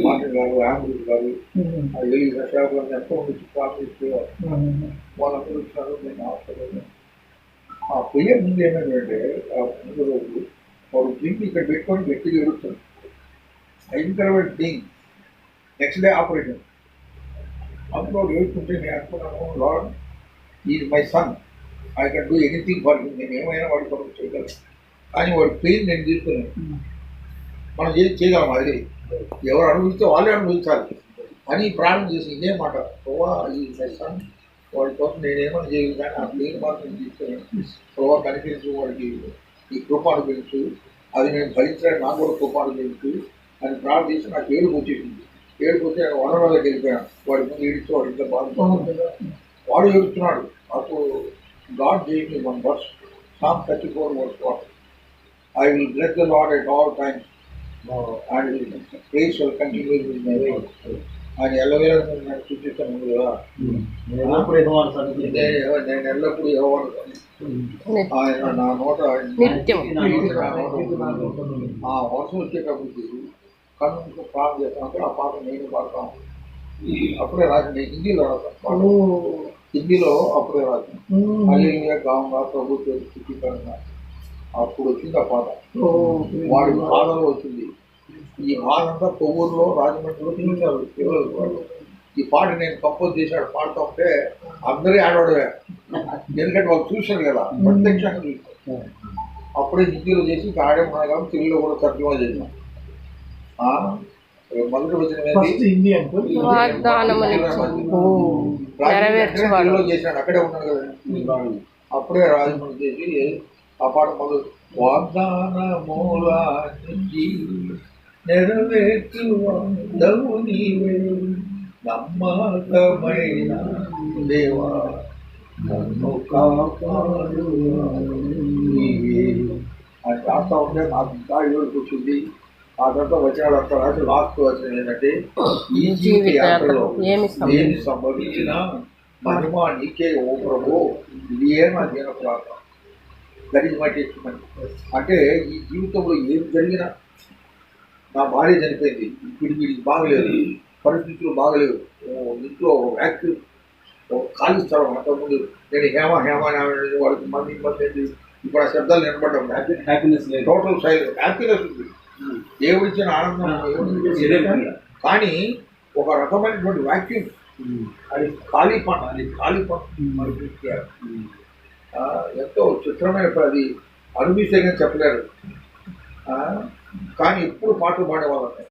Martin గారు, Andrews గారు, వెళ్ళి దశాబ్దాన్ని ఎంతో మంది ప్రార్థించేవారు. వాళ్ళందరూ వచ్చారు. నేను ఆశ్చర్యం ఆ పొయ్యే ముందు ఏమైందంటే ఆ ముందు రోజు వాడు డ్రింక్ ఇక్కడ పెట్టుకొని గట్టిగా ఎడుతుంది. భయంకరమైన డ్రింక్. Next day operation. అందులో వాడు ఏడుతుంటే నేను అనుకున్నాను, lord is my son, I can do anything for him, నేను ఏమైనా వాడి కొరకు చేయగలను. కానీ వాడి పెయిన్ నేను తీసుకున్నాను. మనం చేయగలం. అది ఎవరు అనుభవిస్తే వాళ్ళే అనుభవించాలి అని ప్రార్థన చేసి ఇదే మాట, ప్రభా ఈ మై సన్, వాడి కోసం నేనేమన్నా చేయలేదు కానీ ఆ పెయిన్ మాత్రం తీసుకున్నాను. ప్రభా కనిపించు, వాడికి ఈ కృప అనుభవించు, అది నేను భరించడానికి నాకు కూడా కృప అనుభవించు అని ప్రార్థించి నాకు ఏడుపు వచ్చేసింది. ఏడుపు వచ్చి నేను వనరులకు వెళ్ళిపోయాను. వాడి ముందు ఏడుస్తూ వాడి ఇంట్లో బాధపడుతుంది. వాడు ఏడుస్తున్నాడు. అప్పుడు God gave me one verse, Psalm 34 verse 1. I will bless the Lord at all times, and his praise shall continue in my mouth. ఆయన ఎల్లవేళ నాకు సూచిస్తాను కదా, నేను ఎల్లప్పుడూ యెహోవాను ఆయన నా నోట ఆ వర్షం వచ్చేటప్పటికి కన్ను ప్రార్థన చేస్తాను. ఆ పాట నేను పాడతాను. అప్పుడే రాసి నేను హిందీలో రాస్తాను. హిందీలో అప్పుడే రాసాను. హల్లెలూయా గాంగా ప్రభు స్థుతికరణ. అప్పుడు వచ్చింది ఆ పాట. వాడి బాధలో వచ్చింది. ఈ బాధ అంతా కొవ్వూరులో, రాజమండ్రిలో చూశారు పిల్లలు వాళ్ళు. ఈ పాట నేను కంపోజ్ చేశాడు. పాడుతూ ఉంటే అందరూ ఆడవాడే, ఎందుకంటే వాళ్ళు చూశారు కదా, ప్రత్యక్షంగా చూశారు. అప్పుడే హిందీలో చేసి ఆడేమన్నా కాబట్టి తెలుగులో కూడా తర్జుమా చేశాం. మొదటి వచ్చిన చేశాడు. అక్కడే ఉన్నాడు కదా. అప్పుడే రాజమండ్రి చేసి ఆ పాట మొదలు, వాగ్దాన మూలానికి నెరవేర్చువాడవు నీవే, నమ్మకమైన దేవా నన్ను కాపాడు నీవే అని రాస్తా ఉంటే నాకు ఇంకా ఏడుపు వచ్చింది. ఆ తర్వాత వచ్చినాడు అంతా రాసి లాస్ట్ వచ్చిన ఏంటంటే, ఈ జీవిత యాత్రలో ఏమి సంభవించినా మహిమ నీకే ఓ ప్రభు, ఇదే నా జీవన ప్రార్థన. That is my testimony. అంటే ఈ జీవితంలో ఏం జరిగినా, నా భార్య చనిపోయింది, వీడికి బాగలేదు, పరిస్థితులు బాగలేవు, ఇంట్లో యాక్టివ్ ఖాళీ స్థలం. అంతకుముందు నేను హేమ వాడికి మంది ఇబ్బంది ఏంటి, ఇప్పుడు ఆ శబ్దాలు నిలబడ్డాం. హ్యాపీనెస్ లేదు, టోటల్ సైలెన్స్. హ్యాపీనెస్ ఉంది, దేవుడిచ్చిన ఆనందం. కానీ ఒక రకమైనటువంటి వాక్యూమ్, అది ఖాళీ పంట. ఎంతో చిత్రమైన అది అనుభవిస్తే కానీ చెప్పలేరు. కానీ ఎప్పుడు పాటలు పాడేవాళ్ళని